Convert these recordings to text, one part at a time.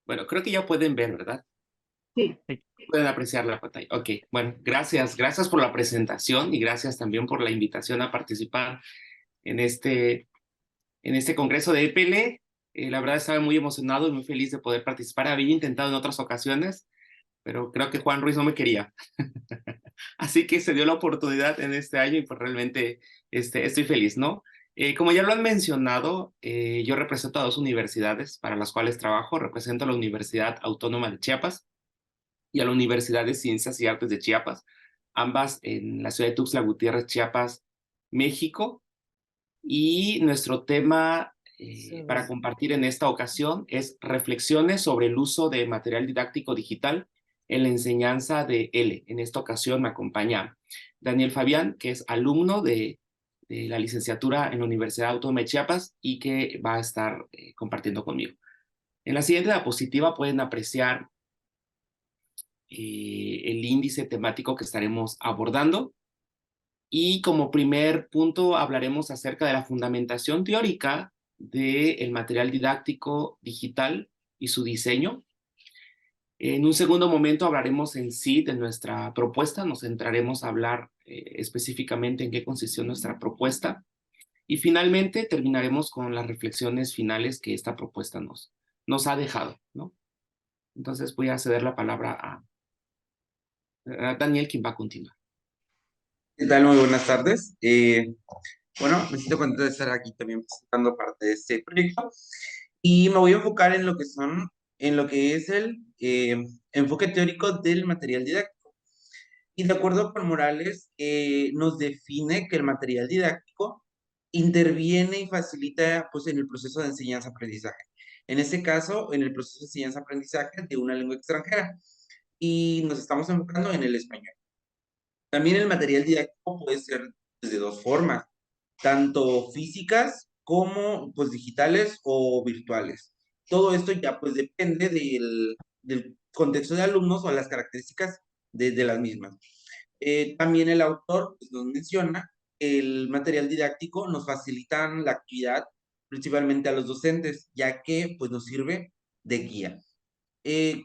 Bueno, creo que ya pueden ver, ¿verdad? Sí, Sí. Pueden apreciar la pantalla. Ok, bueno, gracias. Gracias por la presentación y gracias también por la invitación a participar en este congreso de EPL. La verdad estaba muy emocionado y muy feliz de poder participar. Había intentado en otras ocasiones, pero creo que Juan Ruiz no me quería. Así que se dio la oportunidad en este año y pues realmente estoy feliz, ¿no? Como ya lo han mencionado, yo represento a dos universidades para las cuales trabajo. Represento a la Universidad Autónoma de Chiapas y a la Universidad de Ciencias y Artes de Chiapas, ambas en la ciudad de Tuxtla Gutiérrez, Chiapas, México. Y nuestro tema para compartir en esta ocasión es reflexiones sobre el uso de material didáctico digital en la enseñanza de L. En esta ocasión me acompaña Daniel Fabián, que es alumno de la licenciatura en la Universidad Autónoma de Chiapas y que va a estar compartiendo conmigo. En la siguiente diapositiva pueden apreciar el índice temático que estaremos abordando. Y como primer punto hablaremos acerca de la fundamentación teórica del material didáctico digital y su diseño. En un segundo momento hablaremos en sí de nuestra propuesta, nos centraremos a hablar específicamente en qué consistió nuestra propuesta. Y finalmente terminaremos con las reflexiones finales que esta propuesta nos ha dejado, ¿no? Entonces voy a ceder la palabra a Daniel, quien va a continuar. ¿Qué tal? Muy buenas tardes. Bueno, me siento contento de estar aquí también presentando parte de este proyecto y me voy a enfocar en lo que es el enfoque teórico del material didáctico. Y de acuerdo con Morales, nos define que el material didáctico interviene y facilita pues, en el proceso de enseñanza-aprendizaje. En este caso, en el proceso de enseñanza-aprendizaje de una lengua extranjera. Y nos estamos enfocando en el español. También el material didáctico puede ser pues, de dos formas, tanto físicas como pues digitales o virtuales. Todo esto ya pues depende del contexto de alumnos o las características de las mismas. También el autor pues, nos menciona que el material didáctico nos facilita la actividad principalmente a los docentes, ya que pues nos sirve de guía. Eh,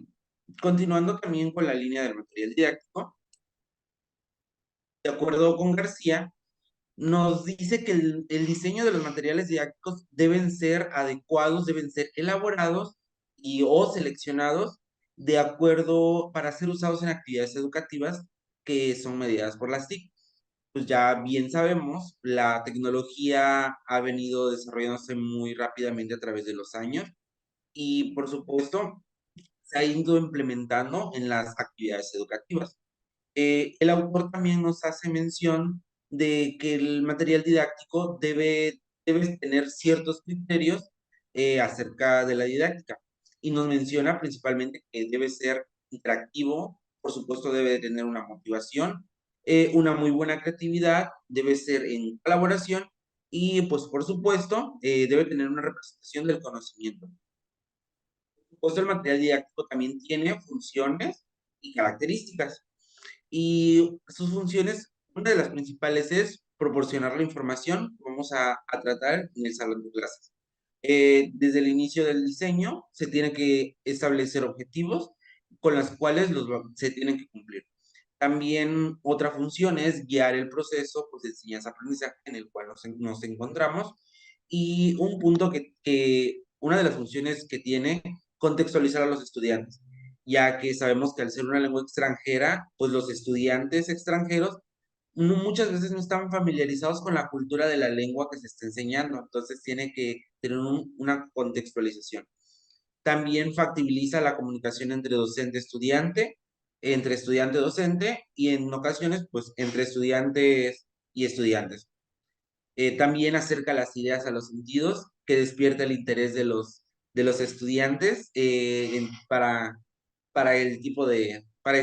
Continuando también con la línea del material didáctico, de acuerdo con García, nos dice que el diseño de los materiales didácticos deben ser adecuados, deben ser elaborados y o seleccionados de acuerdo para ser usados en actividades educativas que son mediadas por las TIC. Pues ya bien sabemos, la tecnología ha venido desarrollándose muy rápidamente a través de los años y por supuesto se ha ido implementando en las actividades educativas. El autor también nos hace mención de que el material didáctico debe tener ciertos criterios acerca de la didáctica y nos menciona principalmente que debe ser interactivo, por supuesto debe tener una motivación, una muy buena creatividad, debe ser en colaboración y pues por supuesto debe tener una representación del conocimiento. Por supuesto el material didáctico también tiene funciones y características. Y sus funciones, una de las principales es proporcionar la información que vamos a tratar en el salón de clases. Desde el inicio del diseño se tiene que establecer objetivos con los cuales se tienen que cumplir. También otra función es guiar el proceso pues, de enseñanza-aprendizaje en el cual nos encontramos. Y un punto una de las funciones que tiene, contextualizar a los estudiantes, ya que sabemos que al ser una lengua extranjera, pues los estudiantes extranjeros muchas veces no están familiarizados con la cultura de la lengua que se está enseñando, entonces tiene que tener una contextualización. También factibiliza la comunicación entre docente-estudiante, entre estudiante-docente y en ocasiones, pues, entre estudiantes y estudiantes. También acerca las ideas a los sentidos, que despierta el interés de los estudiantes para el tipo de, para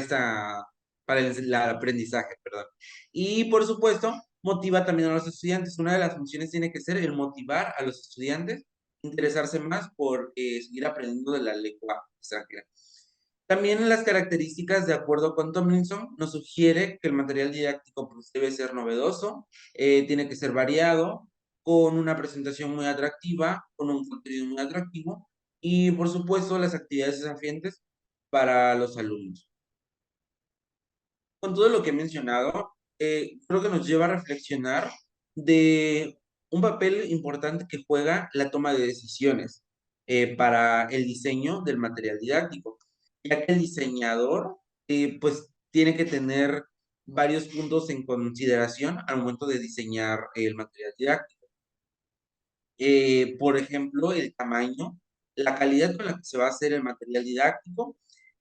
el aprendizaje, perdón. Y por supuesto, motiva también a los estudiantes. Una de las funciones tiene que ser el motivar a los estudiantes, interesarse más por seguir aprendiendo de la lengua extranjera. También las características, de acuerdo con Tomlinson, nos sugiere que el material didáctico pues, debe ser novedoso, tiene que ser variado, con una presentación muy atractiva, con un contenido muy atractivo y, por supuesto, las actividades desafiantes para los alumnos. Con todo lo que he mencionado, creo que nos lleva a reflexionar de un papel importante que juega la toma de decisiones para el diseño del material didáctico, ya que el diseñador pues tiene que tener varios puntos en consideración al momento de diseñar el material didáctico. Por ejemplo, el tamaño, la calidad con la que se va a hacer el material didáctico,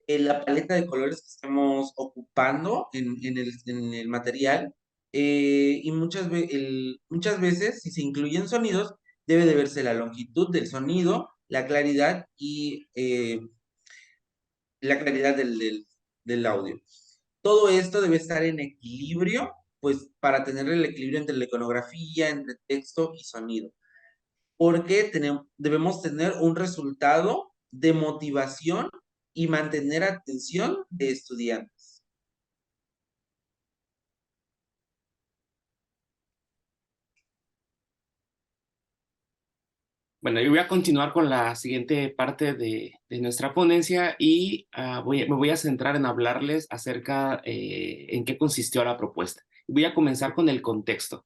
la paleta de colores que estemos ocupando en el material, y muchas veces, si se incluyen sonidos, debe de verse la longitud del sonido, la claridad y la claridad del audio. Todo esto debe estar en equilibrio, pues para tener el equilibrio entre la iconografía, entre texto y sonido, porque debemos tener un resultado de motivación y mantener atención de estudiantes. Bueno, yo voy a continuar con la siguiente parte de nuestra ponencia y me voy a centrar en hablarles acerca en qué consistió la propuesta. Voy a comenzar con el contexto.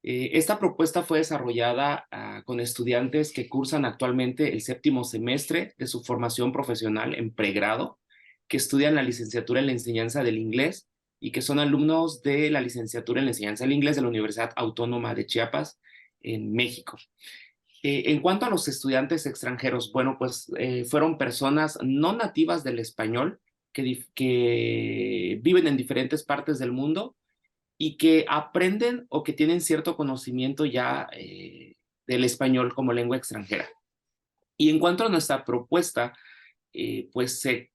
Esta propuesta fue desarrollada con estudiantes que cursan actualmente el 7º semestre de su formación profesional en pregrado, que estudian la licenciatura en la enseñanza del inglés y que son alumnos de la licenciatura en la enseñanza del inglés de la Universidad Autónoma de Chiapas en México. En cuanto a los estudiantes extranjeros, bueno, pues fueron personas no nativas del español que viven en diferentes partes del mundo y que aprenden o que tienen cierto conocimiento ya del español como lengua extranjera. Y en cuanto a nuestra propuesta, pues se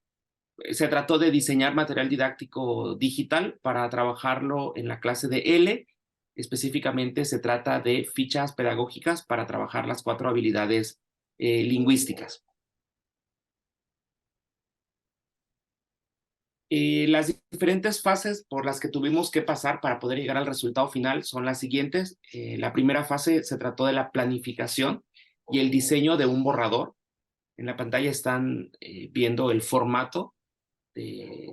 trató de diseñar material didáctico digital para trabajarlo en la clase de L. Específicamente se trata de fichas pedagógicas para trabajar las 4 habilidades lingüísticas. Las diferentes fases por las que tuvimos que pasar para poder llegar al resultado final son las siguientes. La primera fase se trató de la planificación y el diseño de un borrador. En la pantalla están viendo el formato de,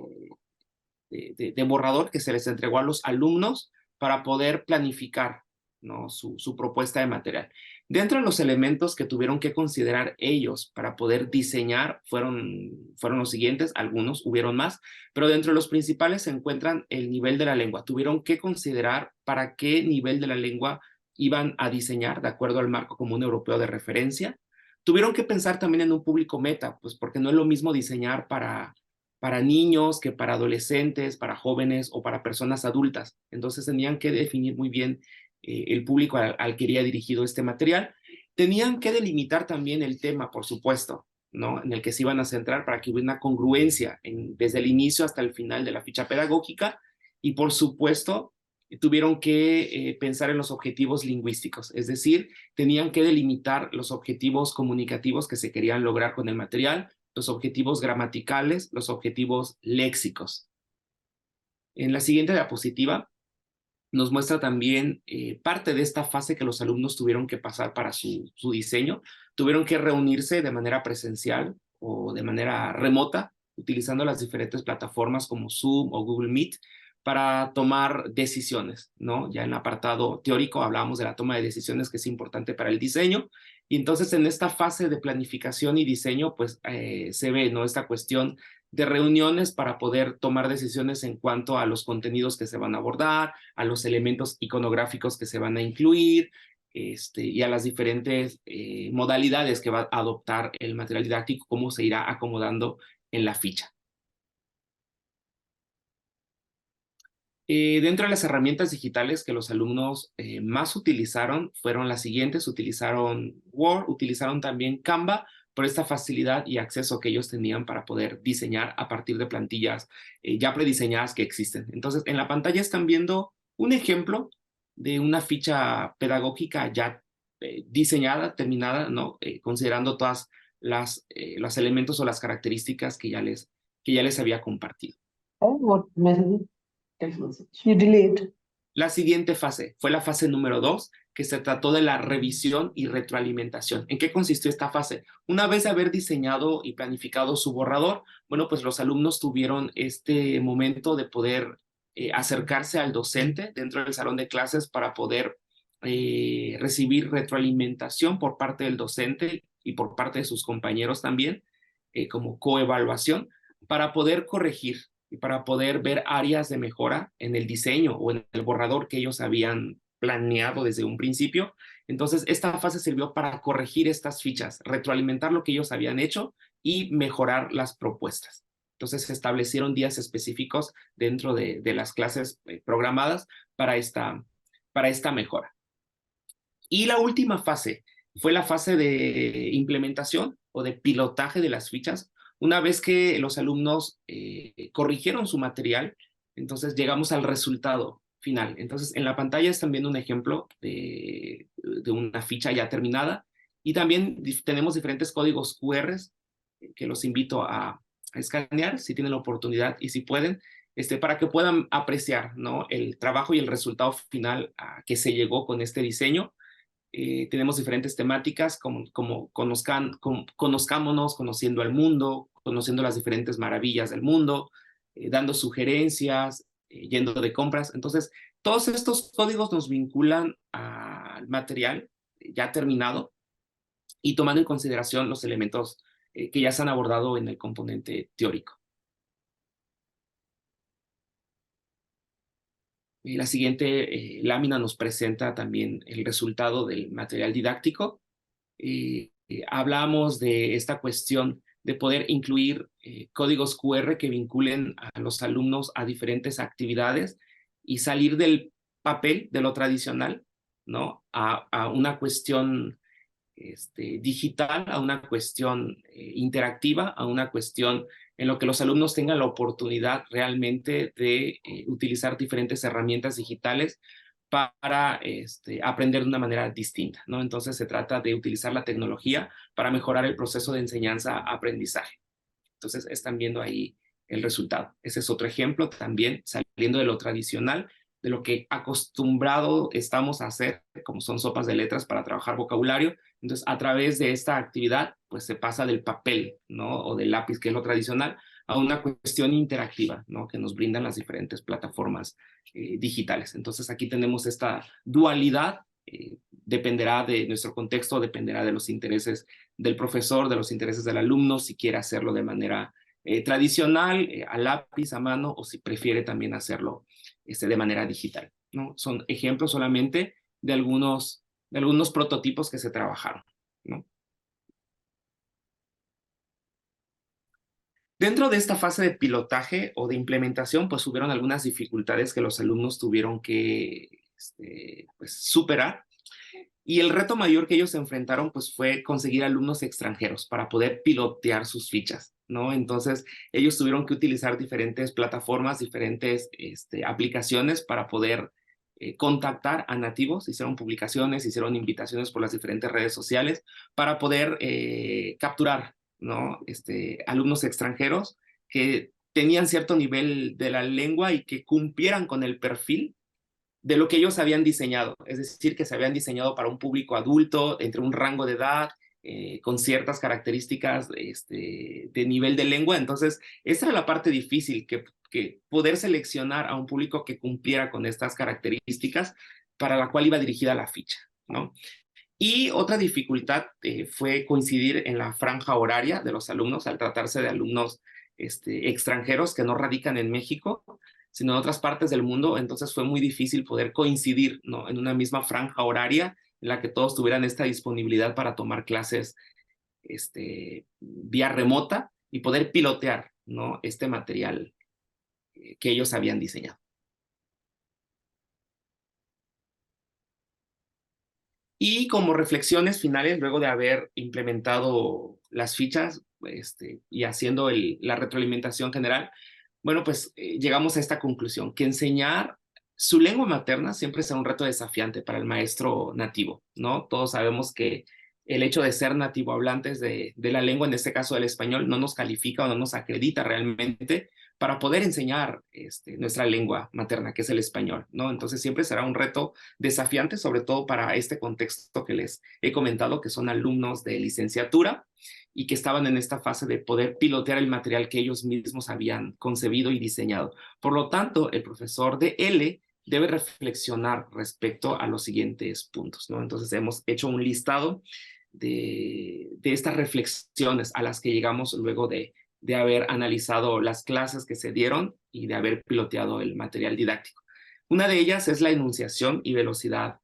de borrador que se les entregó a los alumnos para poder planificar, ¿no?, su propuesta de material. Dentro de los elementos que tuvieron que considerar ellos para poder diseñar fueron los siguientes, algunos, hubieron más, pero dentro de los principales se encuentran el nivel de la lengua. Tuvieron que considerar para qué nivel de la lengua iban a diseñar de acuerdo al marco común europeo de referencia. Tuvieron que pensar también en un público meta, pues porque no es lo mismo diseñar para niños que para adolescentes, para jóvenes o para personas adultas. Entonces tenían que definir muy bien el público al que iría dirigido este material. Tenían que delimitar también el tema, por supuesto, ¿no?, en el que se iban a centrar para que hubiera una congruencia desde el inicio hasta el final de la ficha pedagógica. Y por supuesto, tuvieron que pensar en los objetivos lingüísticos, es decir, tenían que delimitar los objetivos comunicativos que se querían lograr con el material, los objetivos gramaticales, los objetivos léxicos. En la siguiente diapositiva nos muestra también parte de esta fase que los alumnos tuvieron que pasar para su diseño. Tuvieron que reunirse de manera presencial o de manera remota, utilizando las diferentes plataformas como Zoom o Google Meet para tomar decisiones, ¿no? Ya en el apartado teórico hablábamos de la toma de decisiones, que es importante para el diseño, y entonces en esta fase de planificación y diseño, pues se ve, ¿no?, esta cuestión de reuniones para poder tomar decisiones en cuanto a los contenidos que se van a abordar, a los elementos iconográficos que se van a incluir, y a las diferentes modalidades que va a adoptar el material didáctico, cómo se irá acomodando en la ficha. Dentro de las herramientas digitales que los alumnos más utilizaron fueron las siguientes. Utilizaron Word, utilizaron también Canva, por esta facilidad y acceso que ellos tenían para poder diseñar a partir de plantillas ya prediseñadas que existen. Entonces, en la pantalla están viendo un ejemplo de una ficha pedagógica ya diseñada, terminada, ¿no? Considerando todas los elementos o las características que ya les había compartido. What message you delayed? La siguiente fase fue la fase número 2, que se trató de la revisión y retroalimentación. ¿En qué consistió esta fase? Una vez de haber diseñado y planificado su borrador, bueno, pues los alumnos tuvieron este momento de poder acercarse al docente dentro del salón de clases para poder recibir retroalimentación por parte del docente y por parte de sus compañeros también, como coevaluación, para poder corregir y para poder ver áreas de mejora en el diseño o en el borrador que ellos habían planeado desde un principio. Entonces, esta fase sirvió para corregir estas fichas, retroalimentar lo que ellos habían hecho y mejorar las propuestas. Entonces, se establecieron días específicos dentro de las clases programadas para esta mejora. Y la última fase fue la fase de implementación o de pilotaje de las fichas. Una vez que los alumnos corrigieron su material, entonces llegamos al resultado final. Entonces, en la pantalla están viendo un ejemplo de una ficha ya terminada y también tenemos diferentes códigos QR que los invito a escanear si tienen la oportunidad y si pueden, para que puedan apreciar, ¿no?, el trabajo y el resultado final a que se llegó con este diseño. Tenemos diferentes temáticas como conozcámonos, conociendo al mundo, conociendo las diferentes maravillas del mundo, dando sugerencias, yendo de compras. Entonces, todos estos códigos nos vinculan al material ya terminado y tomando en consideración los elementos que ya se han abordado en el componente teórico. La siguiente lámina nos presenta también el resultado del material didáctico. Hablamos de esta cuestión de poder incluir códigos QR que vinculen a los alumnos a diferentes actividades y salir del papel, de lo tradicional, ¿no?, a una cuestión digital, a una cuestión interactiva, a una cuestión en lo que los alumnos tengan la oportunidad realmente de utilizar diferentes herramientas digitales para aprender de una manera distinta, ¿no? Entonces se trata de utilizar la tecnología para mejorar el proceso de enseñanza-aprendizaje. Entonces están viendo ahí el resultado. Ese es otro ejemplo también, saliendo de lo tradicional, de lo que acostumbrado estamos a hacer, como son sopas de letras para trabajar vocabulario. Entonces, a través de esta actividad, pues se pasa del papel, ¿no?, o del lápiz, que es lo tradicional, a una cuestión interactiva, ¿no?, que nos brindan las diferentes plataformas digitales. Entonces, aquí tenemos esta dualidad. Dependerá de nuestro contexto, dependerá de los intereses del profesor, de los intereses del alumno, si quiere hacerlo de manera tradicional, a lápiz, a mano, o si prefiere también hacerlo de manera digital, ¿no? Son ejemplos solamente de algunos prototipos que se trabajaron, ¿no? Dentro de esta fase de pilotaje o de implementación, pues hubieron algunas dificultades que los alumnos tuvieron que pues, superar. Y el reto mayor que ellos se enfrentaron pues fue conseguir alumnos extranjeros para poder pilotear sus fichas, ¿no? Entonces ellos tuvieron que utilizar diferentes plataformas, diferentes aplicaciones para poder contactar a nativos. Hicieron publicaciones, hicieron invitaciones por las diferentes redes sociales para poder capturar, ¿no?, alumnos extranjeros que tenían cierto nivel de la lengua y que cumplieran con el perfil de lo que ellos habían diseñado, es decir, que se habían diseñado para un público adulto, entre un rango de edad, con ciertas características de nivel de lengua. Entonces, esa era la parte difícil, que poder seleccionar a un público que cumpliera con estas características para la cual iba dirigida la ficha, ¿no? Y otra dificultad fue coincidir en la franja horaria de los alumnos, al tratarse de alumnos extranjeros que no radican en México, sino en otras partes del mundo. Entonces fue muy difícil poder coincidir, ¿no?, en una misma franja horaria en la que todos tuvieran esta disponibilidad para tomar clases vía remota y poder pilotear, ¿no?, este material que ellos habían diseñado. Y como reflexiones finales, luego de haber implementado las fichas y haciendo la retroalimentación general, bueno, pues llegamos a esta conclusión, que enseñar su lengua materna siempre será un reto desafiante para el maestro nativo, ¿no? Todos sabemos que el hecho de ser nativo hablantes de la lengua, en este caso del español, no nos califica o no nos acredita realmente para poder enseñar nuestra lengua materna, que es el español, ¿no? Entonces siempre será un reto desafiante, sobre todo para este contexto que les he comentado, que son alumnos de licenciatura y que estaban en esta fase de poder pilotear el material que ellos mismos habían concebido y diseñado. Por lo tanto, el profesor de L debe reflexionar respecto a los siguientes puntos, ¿no? Entonces hemos hecho un listado de estas reflexiones a las que llegamos luego de haber analizado las clases que se dieron y de haber piloteado el material didáctico. Una de ellas es la enunciación y velocidad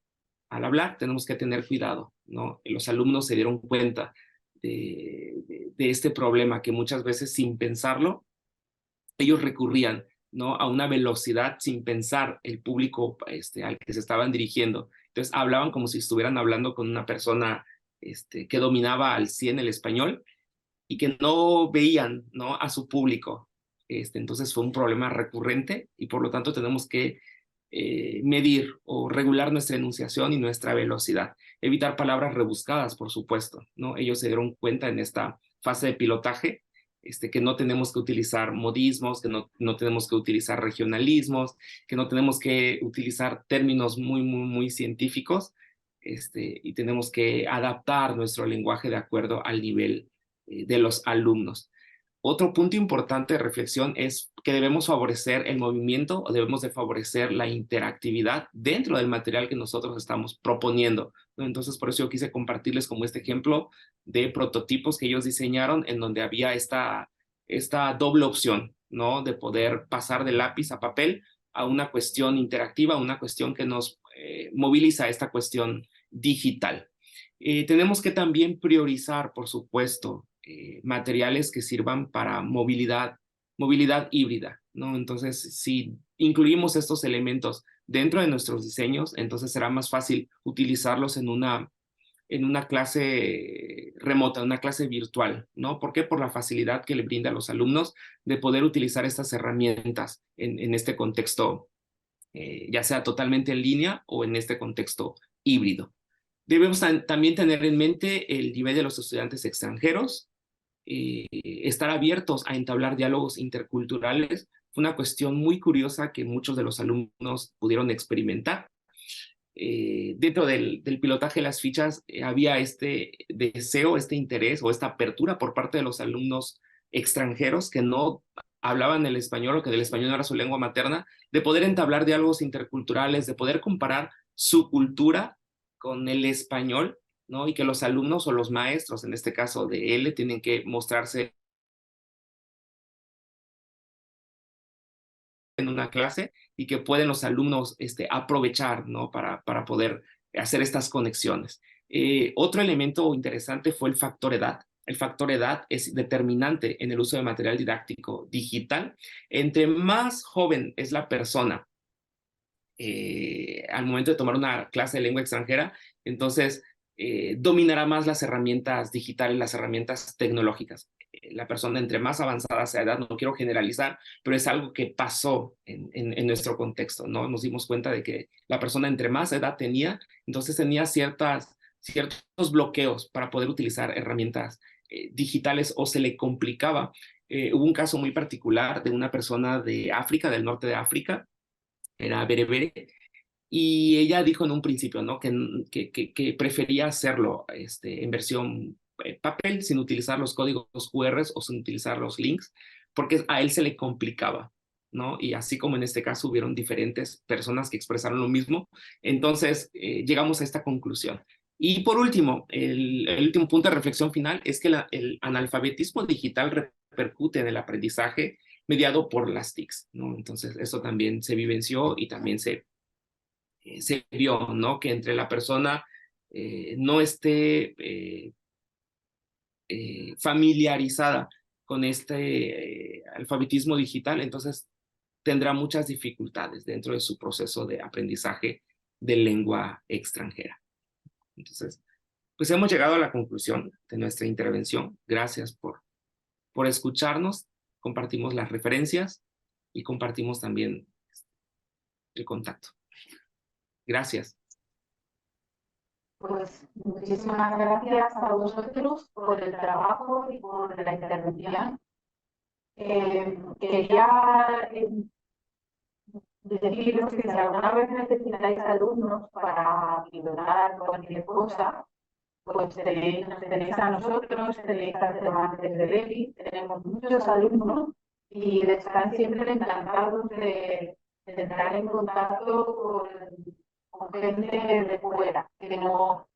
al hablar. Tenemos que tener cuidado, ¿no? Los alumnos se dieron cuenta de este problema que muchas veces sin pensarlo, ellos recurrían, ¿no?, a una velocidad sin pensar el público al que se estaban dirigiendo. Entonces hablaban como si estuvieran hablando con una persona que dominaba al 100 el español y que no veían, ¿no?, a su público. Entonces fue un problema recurrente y por lo tanto tenemos que medir o regular nuestra enunciación y nuestra velocidad. Evitar palabras rebuscadas, por supuesto, ¿no? Ellos se dieron cuenta en esta fase de pilotaje que no tenemos que utilizar modismos, que no tenemos que utilizar regionalismos, que no tenemos que utilizar términos muy científicos, y tenemos que adaptar nuestro lenguaje de acuerdo al nivel de los alumnos. Otro punto importante de reflexión es que debemos favorecer el movimiento o debemos de favorecer la interactividad dentro del material que nosotros estamos proponiendo, ¿no? Entonces, por eso yo quise compartirles como este ejemplo de prototipos que ellos diseñaron en donde había esta doble opción, ¿no?, de poder pasar de lápiz a papel a una cuestión interactiva, una cuestión que nos moviliza a esta cuestión digital. Tenemos que también priorizar, por supuesto, materiales que sirvan para movilidad híbrida, ¿no? Entonces, si incluimos estos elementos dentro de nuestros diseños, entonces será más fácil utilizarlos en una clase remota, una clase virtual, ¿no? ¿Por qué? Por la facilidad que le brinda a los alumnos de poder utilizar estas herramientas en este contexto, ya sea totalmente en línea o en este contexto híbrido. Debemos también tener en mente el nivel de los estudiantes extranjeros, estar abiertos a entablar diálogos interculturales. Fue una cuestión muy curiosa que muchos de los alumnos pudieron experimentar. Dentro del pilotaje de las fichas había este deseo, este interés o esta apertura por parte de los alumnos extranjeros que no hablaban el español o que el español no era su lengua materna, de poder entablar diálogos interculturales, de poder comparar su cultura con el español, ¿no? Y que los alumnos o los maestros, en este caso de L, tienen que mostrarse en una clase y que pueden los alumnos aprovechar, ¿no?, para poder hacer estas conexiones. Otro elemento interesante fue el factor edad. El factor edad es determinante en el uso de material didáctico digital. Entre más joven es la persona al momento de tomar una clase de lengua extranjera, entonces dominará más las herramientas digitales, las herramientas tecnológicas. La persona entre más avanzada sea edad, no quiero generalizar, pero es algo que pasó en nuestro contexto, ¿no? Nos dimos cuenta de que la persona entre más edad tenía, entonces tenía ciertos bloqueos para poder utilizar herramientas digitales o se le complicaba. Hubo un caso muy particular de una persona de África, del norte de África, era berebere, y ella dijo en un principio, ¿no?, que prefería hacerlo en versión papel, sin utilizar los códigos QR o sin utilizar los links, porque a él se le complicaba, ¿no? Y así como en este caso hubieron diferentes personas que expresaron lo mismo, entonces llegamos a esta conclusión. Y por último, el último punto de reflexión final es que el analfabetismo digital repercute en el aprendizaje mediado por las TICs, ¿no? Entonces eso también se vivenció y también se vio, ¿no?, que entre la persona no esté familiarizada con este alfabetismo digital, entonces tendrá muchas dificultades dentro de su proceso de aprendizaje de lengua extranjera. Entonces, pues hemos llegado a la conclusión de nuestra intervención. Gracias por escucharnos, compartimos las referencias y compartimos también el contacto. Gracias. Pues muchísimas gracias a vosotros por el trabajo y por la intervención. Quería deciros que si alguna vez necesitáis alumnos para pilotar cualquier cosa, pues nos tenéis a nosotros, tenéis a Cervantes de Beli, tenemos muchos alumnos y están siempre encantados de entrar en contacto con gente de fuera, que no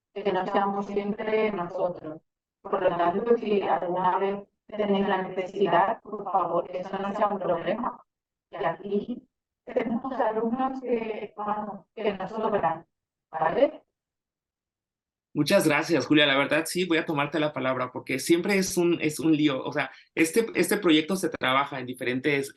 seamos siempre nosotros. Por lo tanto, si alguna vez tenéis la necesidad, por favor, que eso no sea un problema. Y aquí tenemos alumnos vamos, que nos sobran, ¿vale? Muchas gracias, Julia. La verdad, sí, voy a tomarte la palabra porque siempre es un lío. O sea, este proyecto se trabaja en diferentes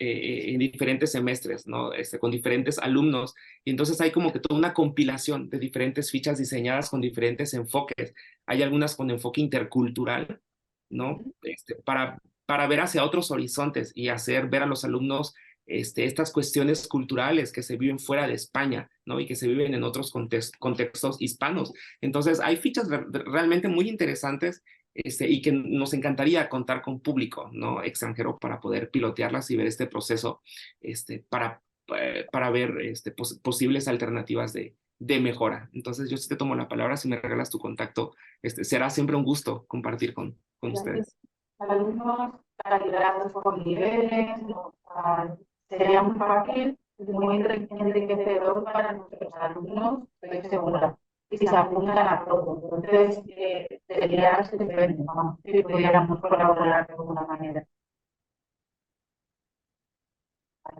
semestres, ¿no? Con diferentes alumnos. Y entonces hay como que toda una compilación de diferentes fichas diseñadas con diferentes enfoques. Hay algunas con enfoque intercultural, ¿no? Para ver hacia otros horizontes y hacer ver a los alumnos estas cuestiones culturales que se viven fuera de España, ¿no? Y que se viven en otros contextos hispanos. Entonces, hay fichas realmente muy interesantes y que nos encantaría contar con público, ¿no? Extranjero para poder pilotearlas y ver este proceso para ver posibles alternativas de mejora. Entonces, yo sí te tomo la palabra, si me regalas tu contacto, será siempre un gusto compartir con ustedes. Alumnos calibrados por niveles, ¿no? Sería un fácil, muy enriquecedor para nuestros alumnos, estoy segura. Y si se apuntan a todo. Entonces, sería estupendo, ¿no? Si pudiéramos colaborar de alguna manera.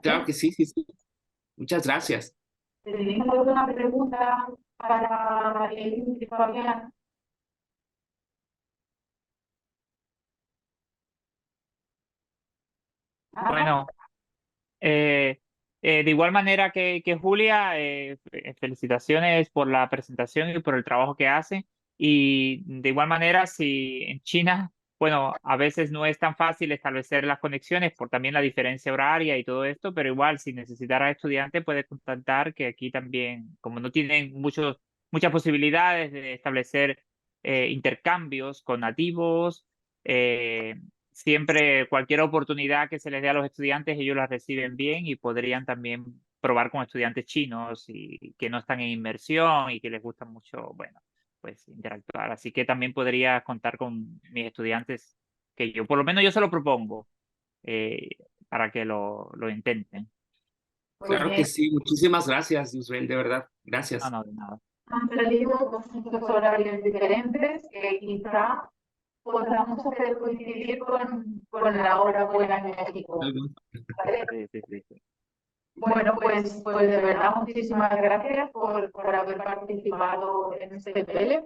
Claro ¿Vale? que sí, sí, sí. Muchas gracias. ¿Tenéis alguna pregunta para el Fabián? Ah, Bueno, eh, de igual manera que Julia, felicitaciones por la presentación y por el trabajo que hace. Y de igual manera, si en China, bueno, a veces no es tan fácil establecer las conexiones por también la diferencia horaria y todo esto, pero igual si necesitara estudiante puede contactar que aquí también, como no tienen muchas posibilidades de establecer intercambios con nativos, siempre cualquier oportunidad que se les dé a los estudiantes, ellos la reciben bien y podrían también probar con estudiantes chinos y que no están en inmersión y que les gusta mucho, bueno, pues interactuar. Así que también podría contar con mis estudiantes, que yo, por lo menos yo se lo propongo eh, para que lo intenten. pues Claro que bien, sí. Muchísimas gracias, Israel, de verdad. No, Gracias. no, de nada. han salido dos muchos horarios diferentes que quizá podamos hacer coincidir con la hora buena en México. ¿Vale? Sí, sí, sí, sí. Bueno, pues de verdad muchísimas gracias por haber participado en este tele.